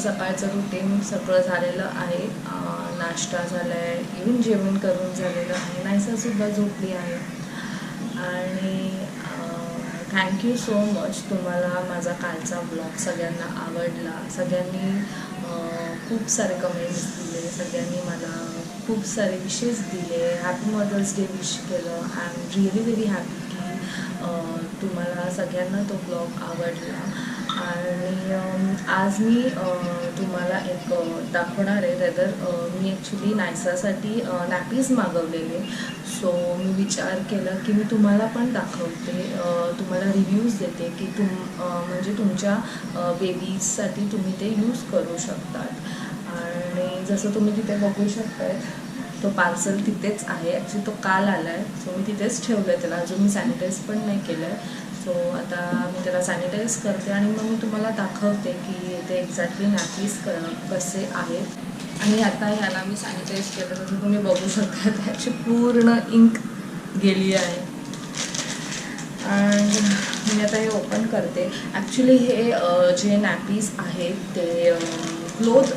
सकाळचं रुटीन सगळं झालेलं आहे. नाश्ता झाला आहे, इव्हन जेवण करून झालेलं आहे. नायसासुद्धा झोपली आहे. आणि थँक्यू सो मच. तुम्हाला माझा कालचा ब्लॉग सगळ्यांना आवडला. सगळ्यांनी खूप सारे कमेंट्स दिले, सगळ्यांनी मला खूप सारे विशेस दिले, हॅपी मदर्स डे विश केलं. I am really very happy की तुम्हाला सगळ्यांना तो ब्लॉग आवडला. आणि आज मी तुम्हाला एक दाखवणार आहे. रेदर मी ॲक्च्युली नायसासाठी नॅपीज मागवलेले. सो मी विचार केला की मी तुम्हाला पण दाखवते, तुम्हाला रिव्ह्यूज देते की म्हणजे तुमच्या बेबीजसाठी तुम्ही ते यूज करू शकतात. आणि जसं तुम्ही तिथे बघू शकताय, तो पार्सल तिथेच आहे. ॲक्च्युली तो काल आला आहे, सो मी तिथेच ठेवलं आहे त्याला. अजून मी सॅनिटाईज पण नाही केलं आहे. सो आता मी त्याला सॅनिटाईज करते आणि मग मी तुम्हाला दाखवते की ते एक्झॅक्टली नॅपीज कसे आहेत. आणि आता याला मी सॅनिटाईज केलं, तसं तुम्ही बघू शकता त्याची पूर्ण इंक गेली आहे. आणि मी आता हे ओपन करते. ॲक्च्युली हे जे नॅपीज आहेत ते क्लोथ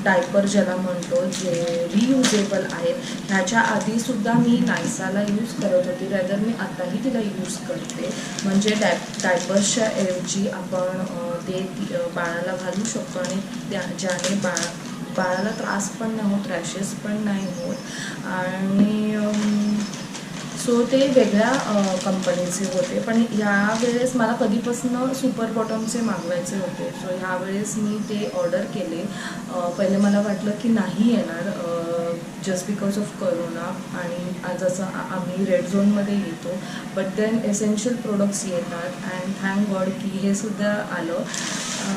डायपर ज्याला म्हणतो, जे रियुजेबल आहेत. ह्याच्या आधीसुद्धा मी नायसाला यूज करत होती. रेदर मी आताही तिला यूज करते. म्हणजे डायपर्सच्या ऐवजी आपण ते बाळाला घालू शकतो आणि ज्याने बाळाला त्रास पण नाही होत, रॅशेस पण नाही होत. आणि सो ते वेगळ्या कंपनीचे होते, पण यावेळेस मला कधीपासून सुपर बॉटमचे मागवायचे होते. सो ह्यावेळेस मी ते ऑर्डर केले. पहिले मला वाटलं की नाही येणार जस्ट बिकॉज ऑफ करोना. आणि जसं आम्ही रेड झोनमध्ये येतो, बट देन एसेन्शियल प्रोडक्ट्स येतात. अँड थँक गॉड की हे सुद्धा आलं.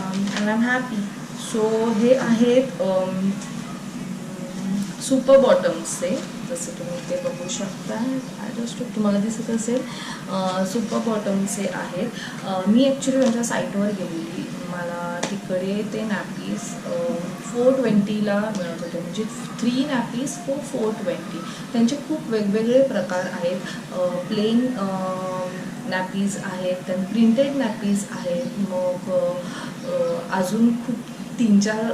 And I am happy. So हे आहेत सुपर बॉटम्सचे, जसं तुम्ही ते बघू शकता. आय जस्ट तुम्हाला दिसत असेल, सुपर बॉटमचे आहेत. मी ॲक्च्युली त्यांच्या साईटवर गेलेली. मला तिकडे ते नॅपीज 420ला मिळत होते. म्हणजे 3 नॅपीज फॉर 420. त्यांचे खूप वेगवेगळे प्रकार आहेत. प्लेन नॅपीज आहेत, त्यां प्रिंटेड नॅपीज आहेत. मग अजून खूप 3-4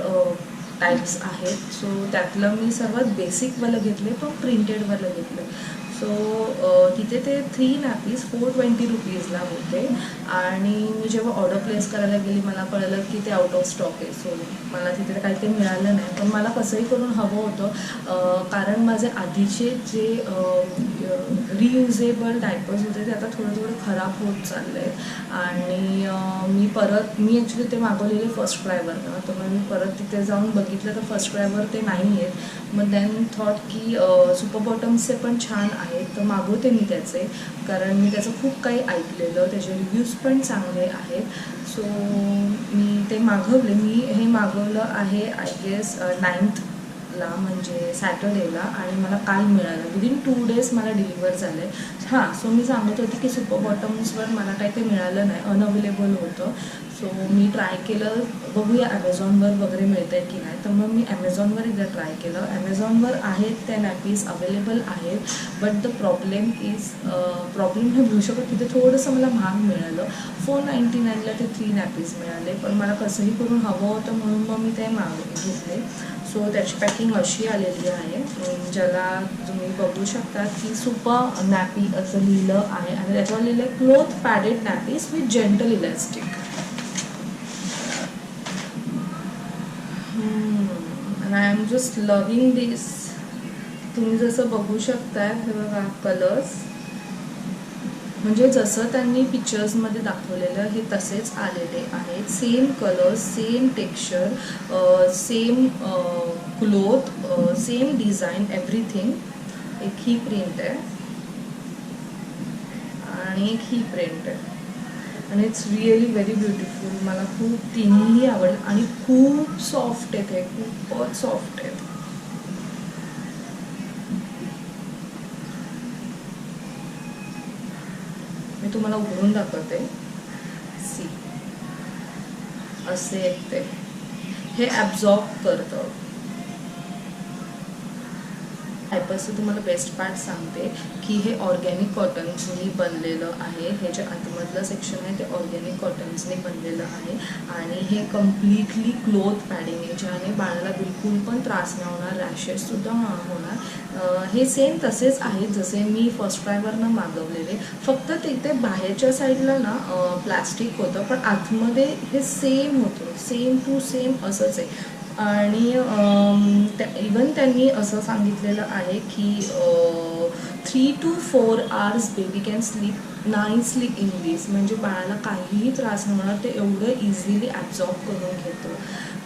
टाईप्स आहेत. सो त्यातलं मी सर्वात बेसिकवालं घेतले, पण प्रिंटेडवालं घेतलं. सो तिथे ते 3 नॅपीज 420 रुपीजला होते. आणि मी जेव्हा ऑर्डर प्लेस करायला गेली, मला कळलं की ते आउट ऑफ स्टॉक आहे. सो मला तिथे काही ते मिळालं नाही. पण मला कसंही करून हवं होतं, कारण माझे आधीचे जे रियुजेबल डायपर्स होते ते आता थोडं खराब होत चाललं आहे. आणि मी ॲक्च्युली ते मागवलेले फर्स्ट क्रायवरनं. तर मग मी परत तिथे जाऊन बघितलं तर फर्स्ट क्रायवर ते नाही आहेत. मग देन थॉट की सुपर बॉटम्सचे पण छान आहेत, तर मागवते मी त्याचे. कारण मी त्याचं खूप काही ऐकलेलं, त्याचे रिव्ह्यूज पण चांगले आहेत. सो मी ते मागवले. मी हे मागवलं आहे आय गेस 9thला, म्हणजे सॅटर्डेला. आणि मला काल मिळालं. विदिन 2 days मला डिलिव्हर झालं आहे. हां, सो मी सांगत होती की सुपर बॉटम्सवर मला काही ते मिळालं नाही, अनअवेलेबल होतं. सो मी ट्राय केलं, बघूया ॲमेझॉनवर वगैरे मिळतं आहे की नाही. तर मग मी ॲमेझॉनवर एकदा ट्राय केलं. ॲमेझॉनवर आहेत त्या नॅपीज अवेलेबल आहेत. बट द प्रॉब्लेम नाही मिळू शकत. तिथे थोडंसं मला महाग मिळालं. 499ला ते 3 नॅपीज मिळाले. पण मला कसंही करून हवं होतं, म्हणून मग मी ते घेतले. सो त्याची पॅकिंग अशी आलेली आहे, ज्याला तुम्ही बघू शकता की सुपर नॅपी असं लिहिलं आहे. आणि त्याच्यावर लिहिलं आहे cloth padded nappies with gentle elastic. and I am just loving this. तुम्ही जसं बघू शकताय, हे बघा कलर्स, म्हणजे जसं त्यांनी पिक्चर्समध्ये दाखवलेलं हे तसेच आलेले आहेत. Same colours, same texture, same cloth, same design, everything. एक ही प्रिंट आहे आणि एक ही प्रिंट आहे. आणि इट्स रिअली व्हेरी ब्युटिफुल. मला खूप तिन्ही आवडलं. आणि खूप सॉफ्ट आहेत, हे खूपच सॉफ्ट आहेत. मी तुम्हाला उघडून दाखवते. सी, असे एक ते हे ॲब्झॉर्ब करतं. डायपर्सचं तुम्हाला बेस्ट पार्ट सांगते की हे ऑर्गॅनिक कॉटन्सनी बनलेलं आहे. हे जे आतमधलं सेक्शन आहे ते ऑर्गॅनिक कॉटन्सनी बनलेलं आहे आणि हे कम्प्लिटली क्लोथ पॅडिंग आहे, ज्याने बाळाला बिलकुल पण त्रास नाही होणार, रॅशेससुद्धा होणार. हे सेम तसेच आहेत जसे मी फर्स्ट ट्रायवरनं मागवलेले, फक्त तिथे बाहेरच्या साईडला ना प्लॅस्टिक होतं, पण आतमध्ये हे सेम होतं, सेम टू सेम असंच आहे. आणि इवन त्यांनी असं सांगितलेलं आहे की 3 to 4 hours baby can sleep nicely in this, म्हणजे बाळाला काहीही त्रास नाही होणार, ते एवढं इझिली ॲब्झॉर्ब करून घेतो.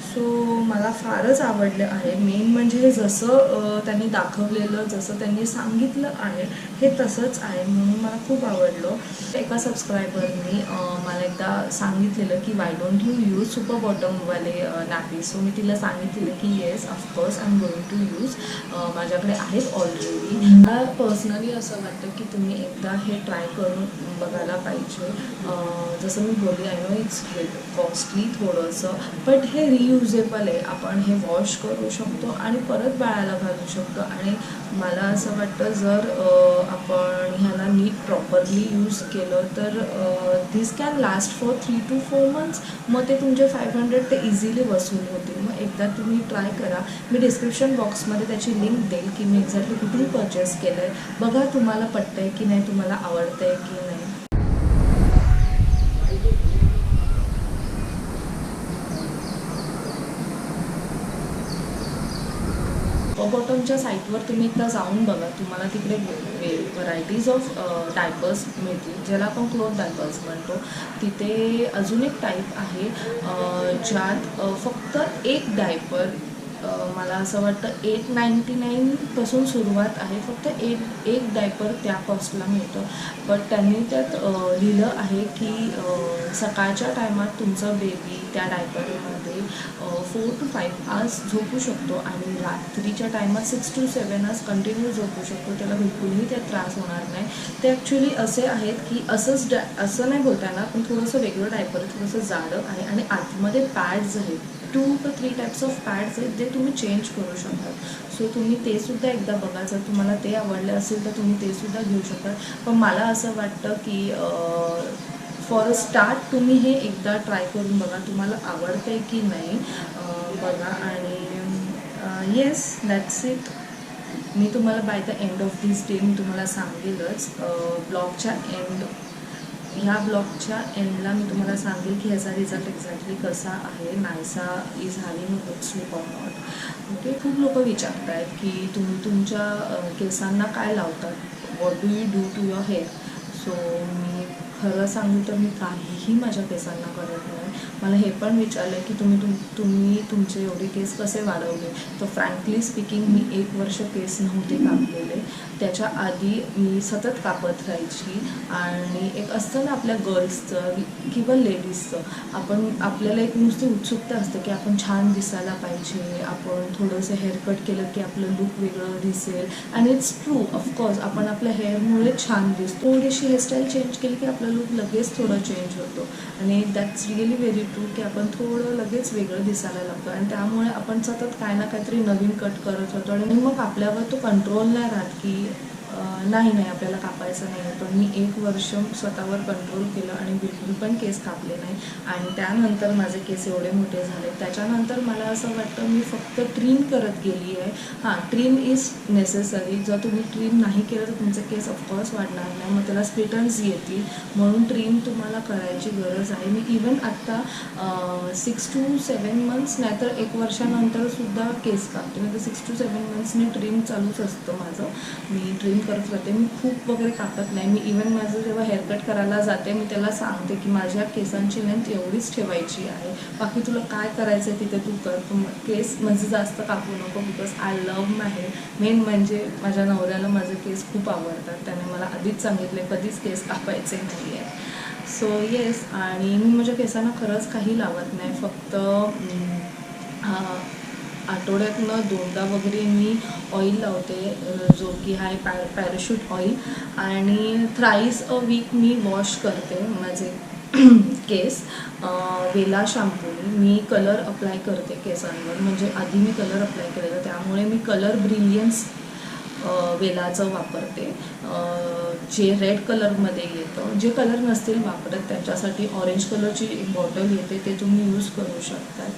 सो मला फारच आवडलं आहे. मेन म्हणजे जसं त्यांनी दाखवलेलं, जसं त्यांनी सांगितलं आहे हे तसंच आहे, म्हणून मला खूप आवडलं. एका सबस्क्रायबरनी मला एकदा सांगितलेलं की why don't you use super बॉटमवाले नॅपी. सो मी तिला सांगितलेलं की yes of course I am going to use, माझ्याकडे आहेत ऑलरेडी. मला पर्सनली असं वाटतं की तुम्ही एकदा हे ट्राय करून बघायला पाहिजे. जसं मी बोलली, आय नो इट्स कॉस्टली थोडंसं, बट हे रियुजेबल आहे. आपण हे वॉश करू शकतो आणि परत बाळाला घालू शकतो. आणि मला असं वाटतं जर आपण ह्याला नीट प्रॉपरली यूज केलं तर दिस can last for 3 to 4 months. मग ते तुमचे 500 ते इझिली वसूल होतील. मग एकदा तुम्ही ट्राय करा. मी डिस्क्रिप्शन बॉक्समध्ये त्याची लिंक देईल की मी एक्झॅक्टली कुठून परचेस केलं आहे. बघा तुम्हाला पटतं आहे की नाही, तुम्हाला आवडतं आहे की नाही. बॉटमच्या साईटवर तुम्ही एकदा जाऊन बघा, तुम्हाला तिकडे व्हरायटीज ऑफ डायपर्स मिळतील, ज्याला आपण क्लोथ डायपर्स म्हणतो. तिथे अजून एक टाईप आहे ज्यात फक्त एक डायपर, मला असं वाटतं 899 सुरुवात आहे. फक्त एक डायपर त्या कॉस्टला मिळतं. बट त्यांनी त्यात लिहिलं आहे की सकाळच्या टायमात तुमचं बेबी त्या डायपरमध्ये 4 to 5 hours झोपू शकतो आणि रात्रीच्या टायमात 6 to 7 hours कंटिन्यू झोपू शकतो. त्याला बिलकुलही त्यात त्रास होणार नाही. ते ॲक्च्युली असे आहेत की असं नाही बोलता येणार, पण थोडंसं वेगळं डायपर आहे, थोडंसं जाडं आहे आणि आतमध्ये पॅड्स आहेत. 2 to 3 टाईप्स ऑफ पॅड्स आहेत जे तुम्ही चेंज करू शकता. सो तुम्ही ते सुद्धा एकदा बघा. जर तुम्हाला ते आवडले असेल तर तुम्ही ते सुद्धा घेऊ शकता. पण मला असं वाटतं की फॉर अ स्टार्ट तुम्ही हे एकदा ट्राय करून बघा, तुम्हाला आवडतं आहे की नाही बघा. आणि येस, दॅट्स इट. मी तुम्हाला by the end of this day मी तुम्हाला सांगेलच. ह्या ब्लॉगच्या एंडला मी तुम्हाला सांगेल की ह्याचा रिझल्ट एक्झॅक्टली कसा आहे. Naysa is having good sleep or not. Okay, खूप लोक विचारत आहेत की तुम्ही तुमच्या केसांना काय लावतात, what do you do to your hair. So मी खरं सांगू तर मी काहीही माझ्या केसांना करत नाही. मला हे पण विचारलं की तुम्ही तुमचे एवढे केस कसे वाढवले. तर फ्रँकली स्पीकिंग मी 1 वर्ष केस नव्हते कापलेले. त्याच्या आधी मी सतत कापत राहायची. आणि एक असतं ना आपल्या गर्ल्सचं किंवा लेडीजचं, आपल्याला एक नुसती उत्सुकता असते की आपण छान दिसायला पाहिजे, आपण थोडंसं हेअरकट केलं की आपलं लुक वेगळं दिसेल. आणि इट्स ट्रू, ऑफकोर्स आपण आपल्या हेअरमुळे छान दिसतो. थोडीशी हेअरस्टाईल चेंज केली की आपलं लुक लगेच थोडं चेंज होतो. आणि दॅट्स रिअली व्हेरी ट्रू की आपण थोडं लगेच वेगळं दिसायला लागतो. आणि त्यामुळे आपण सतत काय ना काहीतरी नवीन कट करत होतो. आणि मग आपल्यावर तो कंट्रोल नाही राहत की नाही आपल्याला कापायचं नाही. पण मी 1 वर्ष स्वतःवर कंट्रोल केलं आणि बिलकुल पण केस कापले नाही. आणि त्यानंतर माझे केस एवढे मोठे झाले. त्याच्यानंतर मला असं वाटतं मी फक्त ट्रिम करत गेली आहे. हां, ट्रिम इज नेसेसरी. जर तुम्ही ट्रिम नाही केलं तर तुमचे केस ऑफकोर्स वाढणार नाही, मग त्याला स्प्लिटन्स येतील. म्हणून ट्रिम तुम्हाला करायची गरज आहे. मी इवन आत्ता 6 to 7 months नाहीतर 1 वर्षानंतरसुद्धा केस कापते. म्हणजे 6 to 7 months ट्रिम चालूच असतं माझं. मी ट्रिम करत राहते. मी खूप वगैरे कापत नाही. मी इवन माझं जेव्हा हेअरकट करायला जाते मी त्याला सांगते की माझ्या केसांची लेंथ एवढीच ठेवायची आहे, बाकी तुला काय करायचं आहे तिथे तू कर, केस माझं जास्त कापू नको. Because I love my hair. Main म्हणजे माझ्या नवऱ्याला माझे केस खूप आवडतात. त्याने मला आधीच सांगितले कधीच केस कापायचे नाही आहे. So yes. आणि मी माझ्या केसांना खरंच काही लावत नाही. फक्त आठवड्यातनं 2दा वगैरे मी ऑइल लावते, जो की आहे पॅराशूट ऑइल. आणि thrice a week me wash करते माझे केस वेला शॅम्पूने. मी कलर अप्लाय करते केसांवर. म्हणजे आधी मी कलर अप्लाय केलेला, त्यामुळे मी कलर ब्रिलियन्स वेलाचं वापरते, जे रेड कलरमध्ये येतं. जे कलर नसतील वापरत त्यांच्यासाठी ऑरेंज कलरची एक बॉटल येते, ते तुम्ही यूज करू शकता.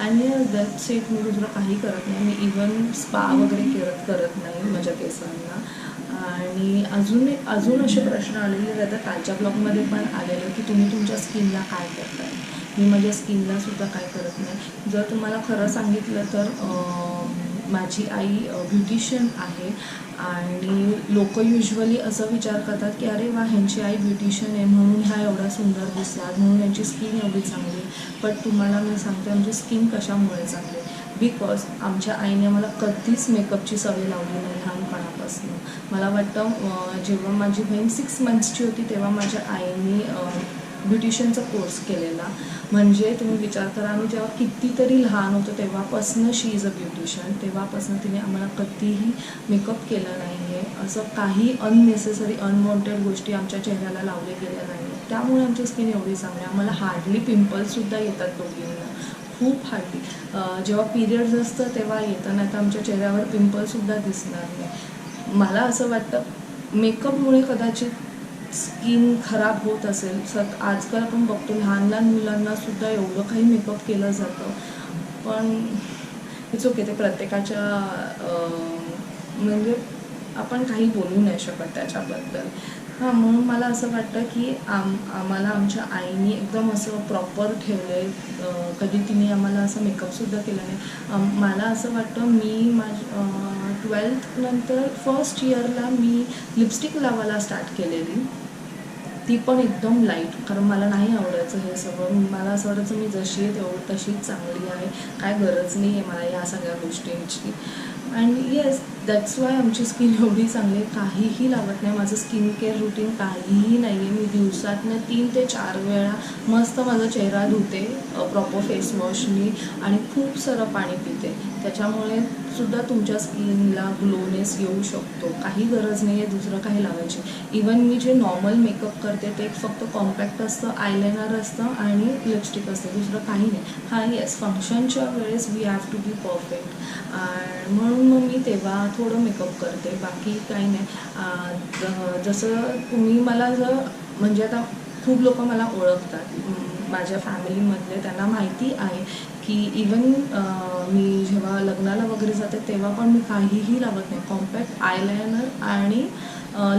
आणि दॅट्स इट. मी दुसरं काही करत नाही. मी इवन स्पा वगैरे करत नाही माझ्या केसांना. आणि अजून असे प्रश्न आलेले आता कालच्या ब्लॉगमध्ये पण आलेले की तुम्ही तुमच्या स्किनला काय करताय. मी माझ्या स्किनलासुद्धा काय करत नाही. जर तुम्हाला खरं सांगितलं तर माझी आई ब्युटिशियन आहे आणि लोक युजली असं विचार करतात की अरे वा, ह्यांची आई ब्युटिशियन आहे म्हणून ह्या एवढ्या सुंदर दिसतात, म्हणून यांची स्किन एवढी चांगली. बट तुम्हाला मी सांगते आमची स्किन कशामुळे चांगली, बिकॉज आमच्या आईने मला कधीच मेकअपची सवय लावली नाही लहानपणापासून. मला वाटतं जेव्हा माझी बहीण 6 मंथ्सची होती तेव्हा माझ्या आईने ब्युटिशियनचा कोर्स केलेला. म्हणजे तुम्ही विचार करा, आम्ही जेव्हा कितीतरी लहान होतो तेव्हापासून शी इज अ ब्युटिशियन. तेव्हापासून तिने आम्हाला कधीही मेकअप केलं नाही आहे. असं काही अननेसेसरी अनवॉन्टेड गोष्टी आमच्या चेहऱ्याला लावल्या गेल्या नाही. त्यामुळे आमची स्किन एवढी चांगली. आम्हाला हार्डली पिंपल्ससुद्धा येतात दोघींना, खूप हार्डली. जेव्हा पिरियड्स असतं तेव्हा येतं, नाही तर आमच्या चेहऱ्यावर पिंपल्ससुद्धा दिसणार नाही. मला असं वाटतं मेकअपमुळे कदाचित स्किन खराब होत असेल. आजकाल आपण बघतो लहान लहान मुलांनासुद्धा एवढं काही मेकअप केलं जातं. पण इट्स ओके, ते प्रत्येकाच्या म्हणजे आपण काही बोलू नाही शकत त्याच्याबद्दल. म्हणून मला असं वाटतं की आम्हाला आमच्या आईने एकदम असं प्रॉपर ठेवलं आहे. कधी तिने आम्हाला असं मेकअपसुद्धा केलं नाही. मला असं वाटतं मी 12th नंतर फर्स्ट इयरला मी लिपस्टिक लावायला स्टार्ट केलेली, ती पण एकदम लाईट. कारण मला नाही आवडायचं हे सगळं. मला असं वाटायचं मी जशी आहे तशीच चांगली आहे, काय गरज नाही आहे मला या सगळ्या गोष्टींची. अँड येस, दॅट्स वाय आमची स्किन एवढी चांगली आहे. काहीही लावत नाही. माझं स्किन केअर रुटीन काहीही नाही आहे. मी दिवसातनं 3 ते 4 वेळा मस्त माझा चेहरा धुते प्रॉपर फेसवॉशनी आणि खूप सारं पाणी पिते. त्याच्यामुळे सुद्धा तुमच्या स्किनला ग्लोनेस येऊ शकतो. काही गरज नाही आहे दुसरं काही लावायची. इवन मी जे नॉर्मल मेकअप करते ते फक्त कॉम्पॅक्ट असतं, आयलायनर असतं आणि लिपस्टिक असतं, दुसरं काही नाही. येस, फंक्शनच्या वेळेस we have to be perfect. म्हणून मग मी तेव्हा थोडं मेकअप करते, बाकी काही नाही. जसं तुम्ही मला म्हणजे आता खूप लोक मला ओळखतात माझ्या फॅमिलीमधले, त्यांना माहिती आहे की इवन मी जेव्हा लग्नाला वगैरे जाते तेव्हा पण मी काहीही लावत नाही. कॉम्पॅक्ट, आयलायनर आणि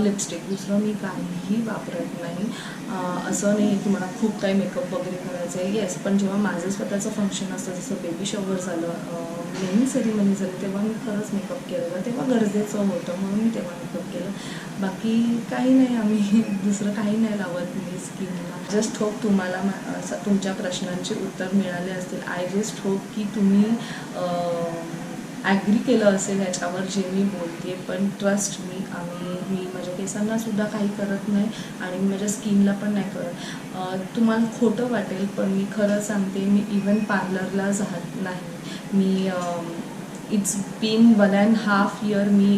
लिपस्टिक, दुसरं मी काहीही वापरत नाही. असं नाही की मला खूप काही मेकअप वगैरे करायचं आहे. येस, पण जेव्हा माझं स्वतःचं फंक्शन असतं, जसं बेबी शॉवर झालं, नेहमी सेरेमनी झाली, तेव्हा मी खरंच मेकअप केलेलं. तेव्हा गरजेचं होतं म्हणून मी तेव्हा मेकअप केलं. बाकी काही नाही, आम्ही दुसरं काही नाही लावत मी स्किनला. जस्ट होप तुम्हाला तुमच्या प्रश्नांचे उत्तर मिळाले असतील. आय जस्ट होप की तुम्ही ॲग्री केलं असेल याच्यावर जे मी बोलते. पण ट्रस्ट मी माझ्या केसांनासुद्धा काही करत नाही आणि मी माझ्या स्किनला पण नाही करत. तुम्हाला खोटं वाटेल पण मी खरं सांगते, मी इवन पार्लरला जात नाही. मी इट्स बीन 1.5 year मी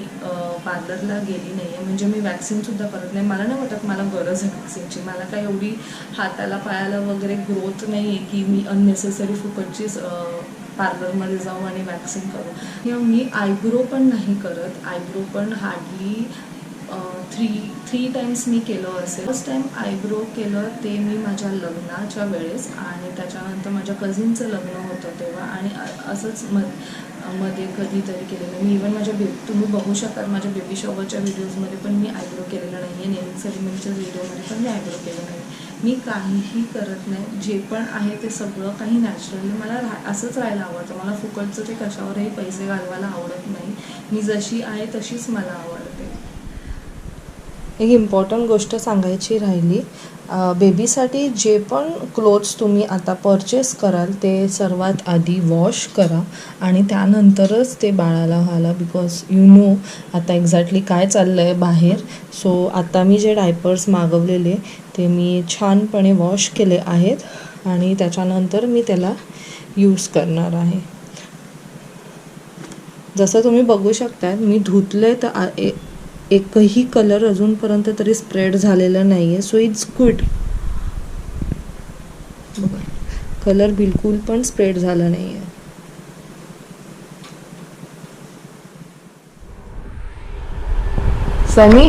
पार्लरला गेली नाही आहे. म्हणजे मी वॅक्सिनसुद्धा करत नाही. मला नाही वाटत मला गरज आहे वॅक्सिनची. मला काय एवढी हाताला पायाला वगैरे ग्रोथ नाही आहे की मी अननेसेसरी फुकटचीच पार्लरमध्ये जाऊ आणि वॅक्सिन करू. मी आयब्रो पण नाही करत. आयब्रो पण हार्डली 3 टाइम्स मी केलं असेल. फर्स्ट टाईम आयब्रो केलं ते मी माझ्या लग्नाच्या वेळेस आणि त्याच्यानंतर माझ्या कझिनचं लग्न होतं तेव्हा, आणि असंच मध्ये कधीतरी केलेलं. मी इवन तुम्ही बघू शकतात माझ्या बेबी शॉवरच्या व्हिडिओजमध्ये पण मी आयब्रो केलेलं नाही आहे. नेमिंग सेरेमनीच्या व्हिडिओमध्ये पण मी आयब्रो केलं नाही. मी काहीही करत नाही. जे पण आहे ते सगळं काही नॅचरली मला असंच राहायला आवडतं. मला फुकटचं ते कशावरही पैसे घालवायला आवडत नाही. मी जशी आहे तशीच मला आवडते. एक इम्पॉर्टंट गोष्ट सांगायची राहिली, बेबीसाठी जे पण क्लोथ्स तुम्ही आता परचेस कराल ते सर्वात आधी वॉश करा आणि त्यानंतरच ते बाळाला घाला. बिकॉज यू नो आता एक्झॅक्टली काय चाललं आहे बाहेर. सो आता मी जे डायपर्स मागवलेले ते मी छानपणे वॉश केले आहेत आणि त्याच्यानंतर मी त्याला यूज करणार आहे. जसं तुम्ही बघू शकता मी धुतले तर एकही कलर अजूनपर्यंत तरी स्प्रेड झालेला नाही आहे. So it's good. बघा, कलर बिलकुल पण स्प्रेड झाला नाही आहे. सनी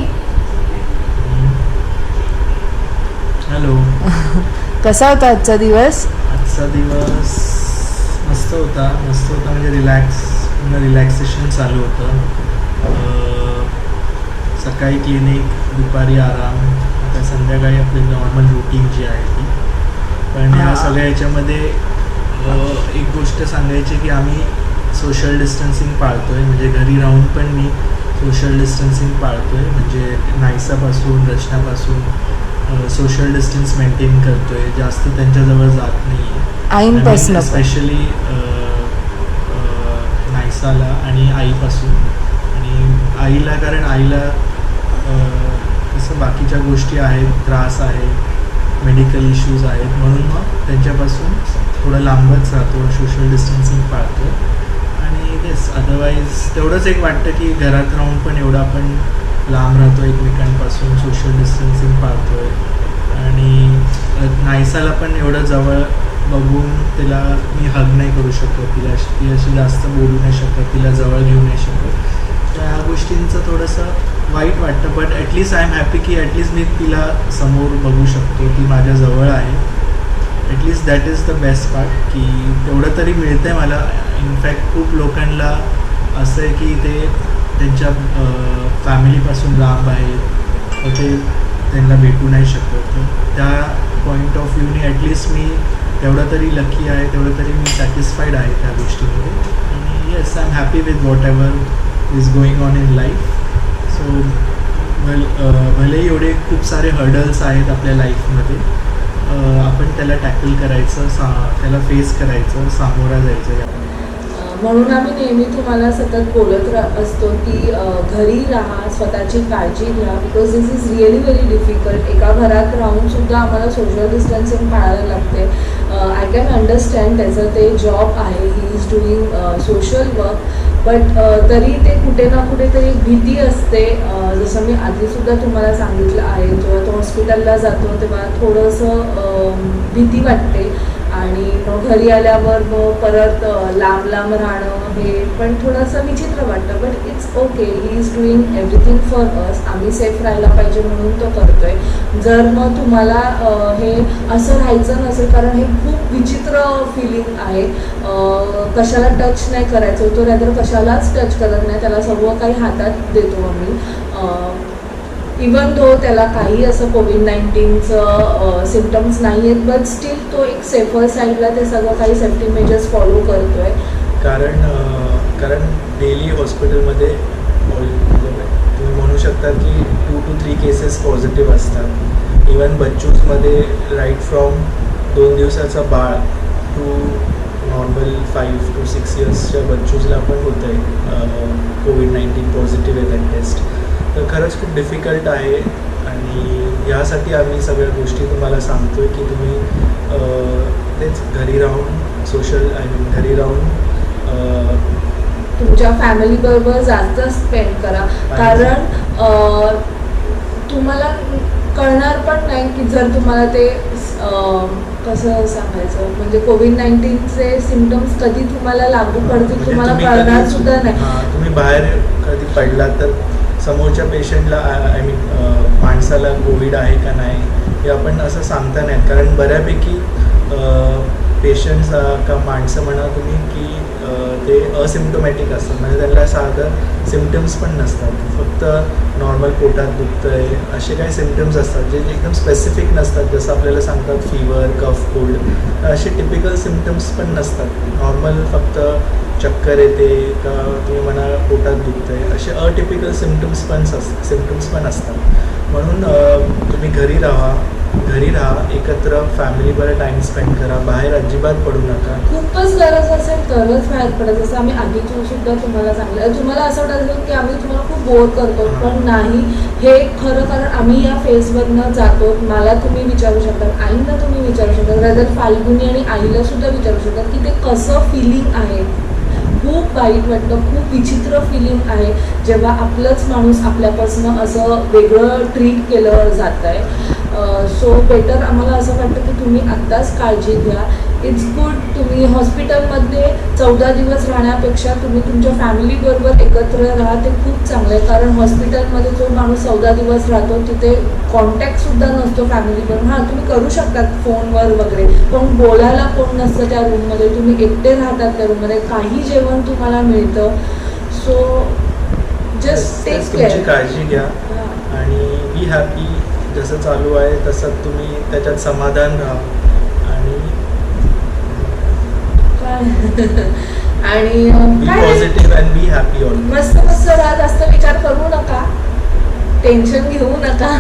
हॅलो. कसा होता आजचा दिवस? आजचा दिवस मस्त होता म्हणजे रिलॅक्सेशन चालू होतं. सकाळी क्लिनिक, दुपारी आराम, आता संध्याकाळी आपली नॉर्मल रुटीन जी आहे ती. पण ह्या सगळ्या ह्याच्यामध्ये एक गोष्ट सांगायची की आम्ही सोशल डिस्टन्सिंग पाळतो आहे. म्हणजे घरी राहून पण मी सोशल डिस्टन्सिंग पाळतो आहे. म्हणजे नायसापासून रचनापासून सोशल डिस्टन्स मेंटेन करतो आहे. जास्त त्यांच्याजवळ जात नाही आहे आईंपासून स्पेशली नायसाला आणि आईपासून. आणि आईला कारण आईला कसं बाकीच्या गोष्टी आहेत, त्रास आहे, मेडिकल इश्यूज आहेत, म्हणून मग त्यांच्यापासून थोडं लांबच राहतो, सोशल डिस्टन्सिंग पाळतो. आणि येस अदरवाईज तेवढंच एक वाटतं की घरात राहून पण एवढं आपण लांब राहतो एकमेकांपासून, सोशल डिस्टन्सिंग पाळतो आहे. आणि नायसाला पण एवढं जवळ बघून तिला मी हग नाही करू शकत, ती अशी जास्त बोलू नाही शकत, तिला जवळ घेऊ नाही शकत. तर ह्या गोष्टींचं थोडंसं वाईट वाटतं. But at least I am happy की ॲटलिस्ट मी तिला समोर बघू शकतो, ती माझ्या जवळ आहे. At least that is the best part की तेवढं तरी मिळतं आहे मला. इनफॅक्ट खूप लोकांना असं आहे की ते त्यांच्या फॅमिलीपासून लांब आहेत, ते त्यांना भेटू नाही शकत. त्या पॉईंट ऑफ व्ह्यूने ॲटलिस्ट मी तेवढं तरी लकी आहे, तेवढं तरी मी सॅटिस्फाईड आहे त्या गोष्टीमध्ये. आणि yes I am happy with what ever is going on in life. So भलेही एवढे खूप सारे हर्डल्स आहेत आपल्या लाईफमध्ये, आपण त्याला टॅकल करायचं, त्याला फेस करायचं, सामोरा जायचं. म्हणून आम्ही नेहमी तुम्हाला सतत बोलत असतो की घरी राहा, स्वतःची काळजी घ्या. Because this is really very difficult. एका घरात राहून सुद्धा आम्हाला सोशल डिस्टन्सिंग पाळायला लागते. आय कॅन अंडरस्टँड त्याचं ते जॉब आहे, he is doing social work. But तरी ते कुठे ना कुठेतरी एक भीती असते. जसं मी आधीसुद्धा तुम्हाला सांगितलं आहे, जेव्हा तो हॉस्पिटलला जातो तेव्हा थोडंसं भीती वाटते. आणि मग घरी आल्यावर मग परत लांब लांब राहणं हे पण थोडंसं विचित्र वाटतं. But it's okay, he is doing everything for us. आम्ही सेफ राहायला पाहिजे म्हणून तो करतो आहे. जर मग तुम्हाला हे असं राहायचं नसेल, कारण हे खूप विचित्र फिलिंग आहे, कशाला टच नाही करायचं, तो रादर कशालाच टच करत नाही, त्याला सर्व काही हातात देतो आम्ही. इवन दो त्याला काही असं कोविड-19चं सिम्पटम्स नाही आहेत, बट स्टील तो एक सेफर साईडला ते सगळं काही सेफ्टी मेजर्स फॉलो करतो आहे. कारण डेली हॉस्पिटलमध्ये तुम्ही म्हणू शकता की 2 to 3 केसेस पॉझिटिव्ह असतात. इवन बच्चूजमध्ये राईट फ्रॉम 2 दिवसाचा बाळ टू नॉर्मल 5 to 6 इयर्सच्या बच्चूजला पण होतं आहे कोविड-19 पॉझिटिव्ह आहे त्यात टेस्ट. तर खरंच खूप डिफिकल्ट आहे. आणि यासाठी आम्ही सगळ्या गोष्टी तुम्हाला सांगतो आहे की तुम्ही तेच घरी राहून घरी राहून तुमच्या फॅमिलीबरोबर जास्त स्पेंड करा. कारण तुम्हाला कळणार पण नाही की जर तुम्हाला ते कसं सांगायचं, म्हणजे कोविड-19चे सिम्पटम्स कधी तुम्हाला लागू पडतील तुम्हाला कळणार सुद्धा नाही. तुम्ही बाहेर कधी पडलात तर समोरच्या पेशंटला आय मीन माणसाला कोविड आहे का नाही हे आपण असं सांगता नाहीत. कारण बऱ्यापैकी पेशंट्स का माणसं म्हणा तुम्ही की ते असिम्प्टोमॅटिक असतात. म्हणजे त्यांना साधं सिम्पटम्स पण नसतात, फक्त नॉर्मल पोटात दुखतं आहे असे काही सिम्पटम्स असतात जे एकदम स्पेसिफिक नसतात. जसं आपल्याला सांगतात फिवर, कफ, कोल्ड, असे टिपिकल सिम्पटम्स पण नसतात. नॉर्मल फक्त चक्कर येते का तुम्ही म्हणा पोटात दुखतं आहे, असे अटिपिकल सिम्पटम्स पण असतात. म्हणून तुम्ही घरी राहा, एकत्र फॅमिलीबरोबर टाईम स्पेंड करा, बाहेर अजिबात पडू नका. खूपच गरज असेल तरच बाहेर पडत. जसं आम्ही आधीच सुद्धा तुम्हाला सांगितलं. तुम्हाला असं वाटत असेल की आम्ही तुम्हाला खूप बोर करतो, पण नाही, हे खरं. कारण आम्ही या फेजवरनं जातो. मला तुम्ही विचारू शकता, आईंना तुम्ही विचारू शकता, रदर फाल्गुनी आणि आईला सुद्धा विचारू शकता की ते कसं फिलिंग आहे. खूप वाईट वाटतं, खूप विचित्र फिलिंग आहे जेव्हा आपलंच माणूस आपल्यापासून असं वेगळं ट्रीट केलं जात आहे. सो बेटर आम्हाला असं वाटतं की तुम्ही आत्ताच काळजी घ्या. इट्स गुड, तुम्ही हॉस्पिटलमध्ये 14 दिवस राहण्यापेक्षा तुम्ही तुमच्या फॅमिलीबरोबर एकत्र राहा, ते खूप चांगलं आहे. कारण हॉस्पिटलमध्ये जो माणूस 14 दिवस राहतो तिथे कॉन्टॅक्टसुद्धा नसतो फॅमिलीबरोबर. हां, तुम्ही करू शकतात फोनवर वगैरे, पण बोलायला कोण नसतं त्या रूममध्ये, तुम्ही एकटे राहतात त्या रूममध्ये, काही जेवण तुम्हाला मिळतं. सो जस्ट टेक तुमची केअर. काळजी घ्या आणि बी हॅपी. जसं चालू आहे तसं तुम्ही त्याच्यात समाधान राहा आणि आणि बी काय positive and be happy all. मस्त मस्त राहा, जास्त विचार करू नका, टेन्शन घेऊ नका.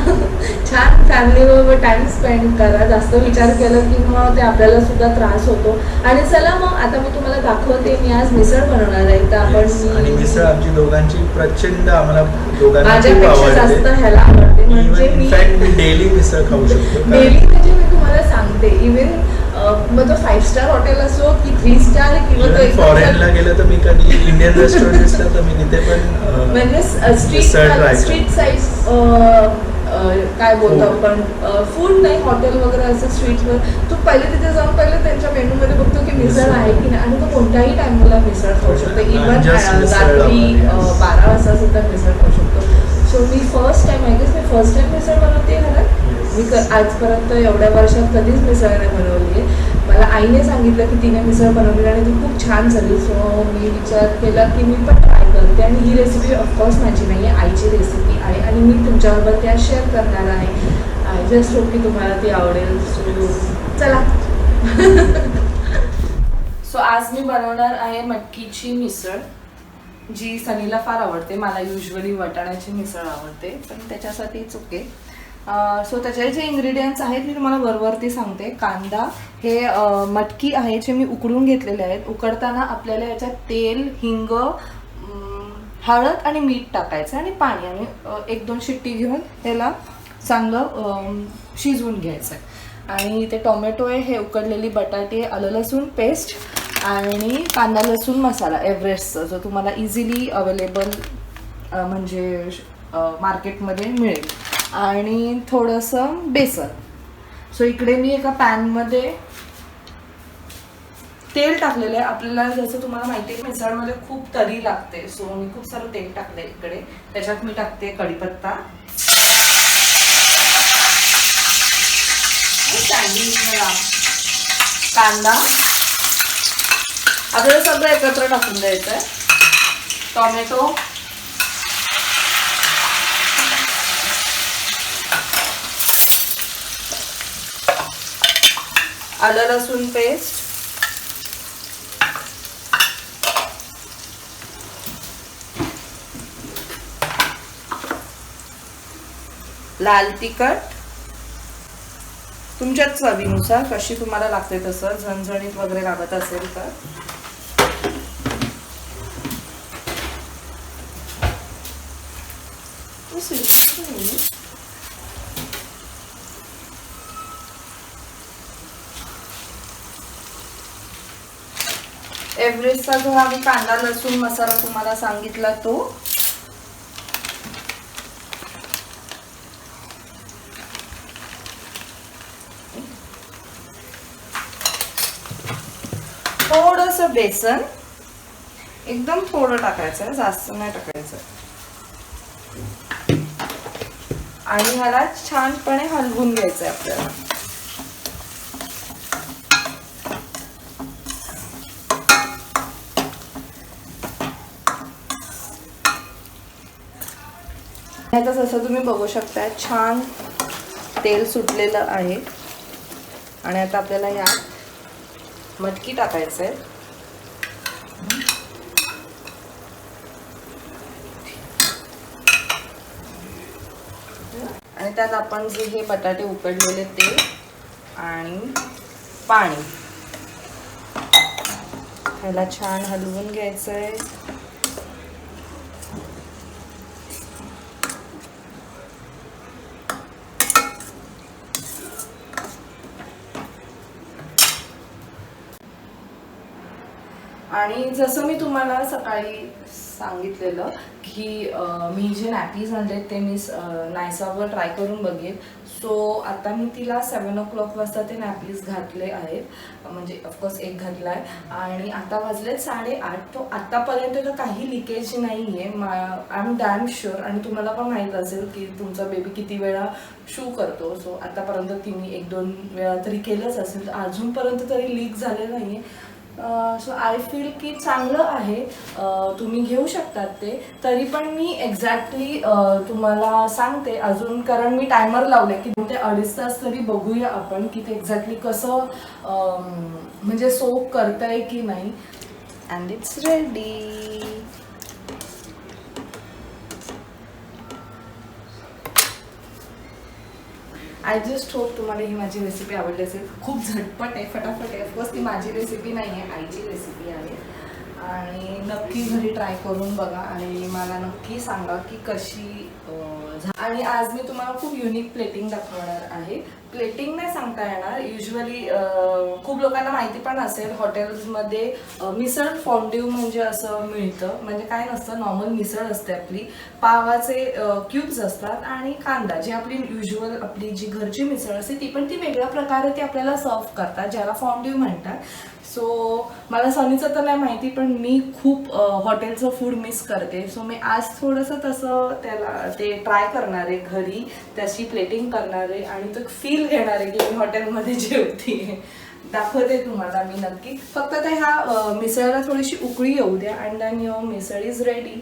छान फॅमिलीबरोबर टाइम स्पेंड करा. जास्त विचार केलं की मग ते आपल्याला सुद्धा त्रास होतो. आणि चला मग आता मी तुम्हाला दाखवते, मी आज मिसळ बनवणार आहे. तर आपण आणि मिसळ आमची दोघांची प्रचंड आम्हाला दोघांना खूप माझ्यापेक्षा जास्त आवडते. ह्याला आवडते. म्हणजे मी इनफॅक्ट मी डेली मिसळ खाऊ शकतो. डेली म्हणजे मी तुम्हाला सांगते, इव्हन मग तो 5 स्टार हॉटेल असो की 3 स्टार किंवा तो एकदम फॉरेनला गेलं तर मी कधी इंडियन रेस्टॉरंट असलं तर मी तिथे पण म्हणजे मिसळ try स्ट्रीट साईड काय बोलतो आपण, फूड नाही, हॉटेल वगैरे असं स्ट्रीटवर, तू पहिले तिथे जाऊन पहिले त्यांच्या मेनूमध्ये बघतो की मिसळ आहे की नाही, आणि तो कोणत्याही टाइमला मिसळ खाऊ शकतो. इव्हन Just मिसळ रात्री लावणार. 12 वाजता सुद्धा मिसळ खाऊ शकतो. सो मी फर्स्ट टाइम मिसळ बनवते घरात. मी आजपर्यंत एवढ्या वर्षात कधीच मिसळ नाही बनवली आहे. मला आईने सांगितलं की तिने मिसळ बनवली आणि ती खूप छान झाली. सो मी विचार केला की मी पण ट्राय करते. आणि ही रेसिपी ऑफकोर्स माझी नाही आहे, आईची रेसिपी आहे आणि मी तुमच्याबरोबर त्या शेअर करणार आहे. आय जस्ट होप की तुम्हाला ती आवडेल. सो चला. सो आज मी बनवणार आहे मटकीची मिसळ, जी सनीला फार आवडते. मला युजली वाटाण्याची मिसळ आवडते, पण त्याच्यासाठी चुके. सो त्याचे जे इंग्रेडियंट्स आहेत मी तुम्हाला वरवरती सांगते. कांदा, हे मटकी आहे जे मी उकडून घेतलेले आहेत. उकडताना आपल्याला याच्यात तेल, हिंग, हळद आणि मीठ टाकायचं आणि पाणी, आणि 1-2 शिट्टी घेऊन त्याला चांगलं शिजवून घ्यायचं आहे. आणि ते टोमॅटो आहे, हे उकडलेली बटाटे, आलं लसूण पेस्ट आणि कांदा लसूण मसाला एव्हरेस्टचा, जो तुम्हाला इझिली अवेलेबल म्हणजे मार्केटमध्ये मिळेल, आणि थोडंसं बेसन. सो इकडे मी एका पॅनमध्ये तेल टाकलेलं आहे. आपल्याला जसं तुम्हाला माहिती आहे मिसळमध्ये खूप तरी लागते, सो मी खूप सारं तेल टाकलं आहे इकडे. त्याच्यात मी टाकते कढीपत्ता, कांदा, आपल्याला सगळं एकत्र टाकून द्यायचं आहे. टोमॅटो, आलं लसूण पेस्ट, लाल तिखट, तुमच्या चवीनुसार कशी तुम्हाला लागते तसं, झणझणीत वगैरे लागत असेल तर. एव्हरेस्टचा जो आम्ही कांदा लसूण मसाला तुम्हाला सांगितला तो, थोडंसं बेसन, एकदम थोडं टाकायचं, जास्त नाही टाकायचं, आणि ह्याला छानपणे हलवून घ्यायचं आहे आपल्याला. आता जसं तुम्ही बघू शकता छान तेल सुटलेलं आहे. आणि आता आपल्याला यात मटकी टाकायचं आहे. आणि त्यात आपण जे हे बटाटे उकडलेले ते आणि पाणी, ह्याला छान हलवून घ्यायचं आहे. आणि जसं मी तुम्हाला सकाळी सांगितलेलं की मी जे नॅपीज आणले ते मी नायसावर ट्राय करून बघेन. सो आता मी तिला 7 o'clock वाजता ते नॅपीज घातले आहेत, म्हणजे ऑफकोर्स एक घातला आहे आणि आता वाजले 8:30. तो आतापर्यंत तर काही लिकेज नाही आहे. आय एम डॅम शुअर, आणि तुम्हाला पण माहीत असेल की तुमचा बेबी किती वेळा शू करतो. सो आतापर्यंत तिने 1-2 वेळा तरी केलंच असेल, अजूनपर्यंत तरी लीक झाले नाही आहे. सो आय फील की चांगलं आहे, तुम्ही घेऊ शकतात ते. तरी पण मी एक्झॅक्टली तुम्हाला सांगते अजून, कारण मी टायमर लावले की 2 ते 2.5 तास तरी बघूया आपण की ते एक्झॅक्टली कसं म्हणजे सोक करताय की नाही. And it's ready. I just hope तुम्हाला ही माझी रेसिपी आवडली असेल. खूप झटपट आहे, फटाफट आहे. ऑफकोर्स ती माझी रेसिपी नाही आहे, आईची रेसिपी आहे. आणि नक्की घरी ट्राय करून बघा आणि मला नक्की सांगा की कशी आणि आज मी तुम्हाला खूप युनिक प्लेटिंग दाखवणार आहे. प्लेटिंग नाही सांगता येणार, युजली खूप लोकांना माहिती पण असेल, हॉटेल्समध्ये मिसळ फॉन्ड्यू म्हणजे असं मिळतं. म्हणजे काय नसतं, नॉर्मल मिसळ असते आपली, पावाचे क्यूब्स असतात आणि कांदा, जी आपली युजल आपली जी घरची मिसळ असते ती, पण ती वेगळ्या प्रकारे ती आपल्याला सर्व करतात, ज्याला फॉन्ड्यू म्हणतात. सो मला सनीचं तर नाही माहिती, पण मी खूप हॉटेलचं फूड मिस करते. सो मी आज थोडंसं तसं त्याला ते ट्राय करणार आहे घरी, त्याची प्लेटिंग करणार आहे आणि तो फील घेणार आहे की मी हॉटेलमध्ये जेवते. दाखवते तुम्हाला मी नक्की. फक्त ते ह्या मिसळला थोडीशी उकळी येऊ द्या and then your misal is ready.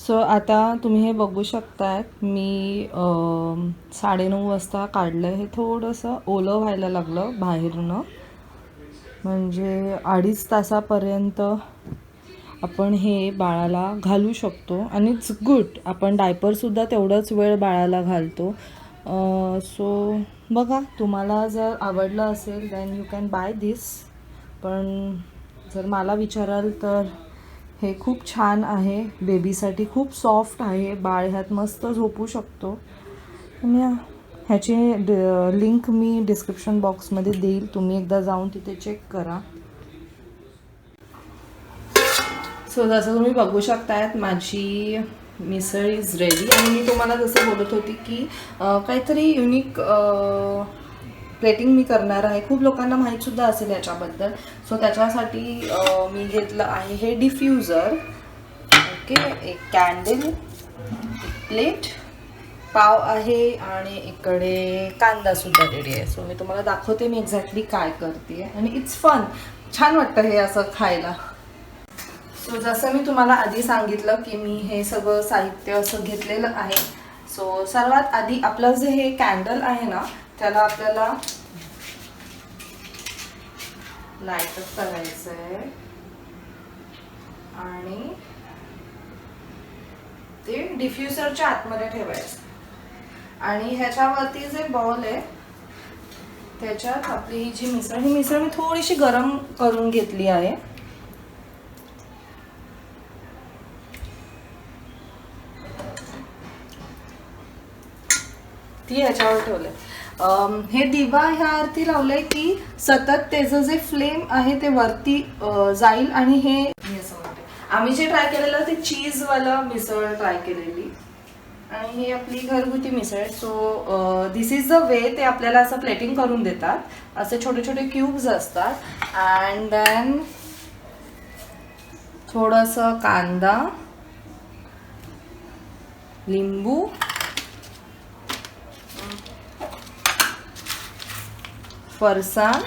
So आता तुम्ही हे बघू शकतात, मी 9:30 वाजता काढलं. हे थोडंसं ओलं व्हायला लागलं बाहेरनं, म्हणजे 2.5 तासापर्यंत आपण हे बाळाला घालू शकतो आणि इट्स गुड. आपण डायपरसुद्धा तेवढंच वेळ बाळाला घालतो. सो बघा, तुम्हाला जर आवडलं असेल than you can by this. पण जर मला विचाराल तर हे खूप छान आहे, बेबीसाठी खूप सॉफ्ट आहे, बाळ ह्यात मस्त झोपू शकतो. आणि ह्याची लिंक मी डिस्क्रिप्शन बॉक्समध्ये देईल, तुम्ही एकदा जाऊन तिथे चेक करा. सो जसं तुम्ही बघू शकतायत, माझी मिसळ इज रेडी. आणि मी तुम्हाला जसं बोलत होती की काहीतरी युनिक प्लेटिंग मी करणार आहे. खूप लोकांना माहीतसुद्धा असेल याच्याबद्दल. सो त्याच्यासाठी मी घेतलं आहे हे डिफ्युजर. ओके, एक कॅन्डल, एक प्लेट, पाव आहे आणि इकडे कांदासुद्धा रेडी आहे. सो मी तुम्हाला दाखवते मी एक्झॅक्टली काय करते. आणि इट्स फन, छान वाटतं हे असं खायला. सो जसं मी तुम्हाला आधी सांगितलं की मी हे सगळं साहित्य असं घेतलेलं आहे. सो सर्वात आधी आपलं जे हे कॅन्डल आहे ना, त्याला आपल्याला लाईटअप करायचं आहे आणि ते डिफ्युजरच्या आतमध्ये ठेवायचं. आणि ह्याच्यावरती जे बॉल आहे त्याच्यात आपली ही जी मिसळ, ही मिसळ मी थोडीशी गरम करून घेतली आहे. ती ह्याच्यावर ठेवले. हे दिवा ह्या अर्थी लावलंय की सतत त्याचं जे फ्लेम आहे ते वरती जाईल. आणि हे असं वाटते, आम्ही जे ट्राय केलेलं ते चीजवाला मिसळ ट्राय केलेली आणि ही आपली घरगुती मिसळ. So this is the way ते आपल्याला असं प्लेटिंग करून देतात. असे छोटे छोटे क्यूब्स असतात अँड देन थोडंसं कांदा, लिंबू, फरसाण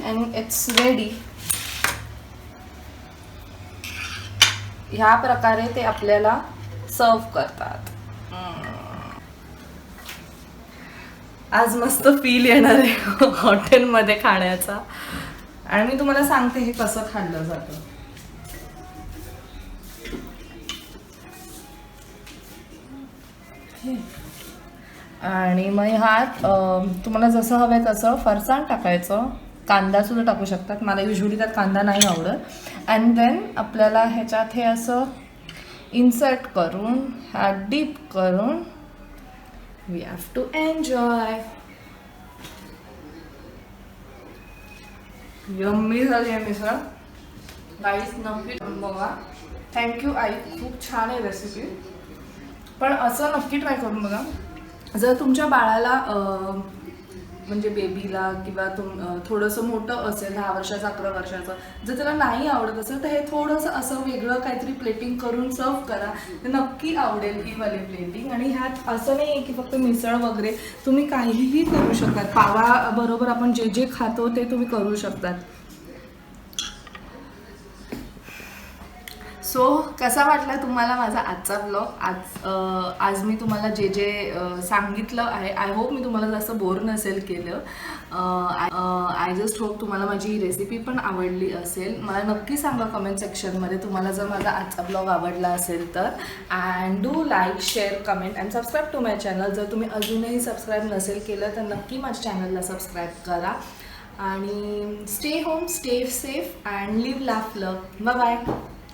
अँड इट्स रेडी. ह्या प्रकारे ते आपल्याला सर्व करतात. आज मस्त फील येणार आहे हॉटेलमध्ये खाण्याचा. आणि मी तुम्हाला सांगते हे कसं खाल्लं जातं. आणि मग ह्यात तुम्हाला जसं हवं आहे तसं फरसाण टाकायचं, कांदा सुद्धा टाकू शकतात. मला युजली त्यात कांदा नाही आवडत. अँड देन आपल्याला ह्याच्यात हे असं इन्सर्ट करून ह्यात डीप करून we have to enjoy. Yummy झाली आहे मिसळ. गाईस नक्की बघा. थँक्यू आई, खूप छान आहे रेसिपी. पण असं नक्की ट्राय करून बघा, जर तुमच्या बाळाला म्हणजे बेबीला किंवा थोडंसं मोठं असेल 10 वर्षाचं 11 वर्षाचं, जर त्याला नाही आवडत असेल तर हे थोडंसं असं वेगळं काहीतरी प्लेटिंग करून सर्व करा, ते नक्की आवडेल ही वाली प्लेटिंग. आणि ह्यात असं नाही आहे की फक्त मिसळ वगैरे, तुम्ही काहीही करू शकतात. पावाबरोबर आपण जे जे खातो ते तुम्ही करू शकतात. सो कसा वाटला तुम्हाला माझा आजचा ब्लॉग? आज मी तुम्हाला जे जे सांगितलं आहे, आय होप मी तुम्हाला जास्त बोर नसेल केलं. आय जस्ट होप तुम्हाला माझी रेसिपी पण आवडली असेल. मला नक्की सांगा कमेंट सेक्शनमध्ये तुम्हाला जर माझा आजचा ब्लॉग आवडला असेल तर. And do like, share, comment and subscribe to my channel. जर तुम्ही अजूनही सबस्क्राईब नसेल केलं तर नक्की माझ्या चॅनलला सबस्क्राईब करा. आणि stay home, stay safe and live laugh love. Bye bye.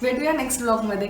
भेटूया नेक्स्ट ब्लॉगमध्ये.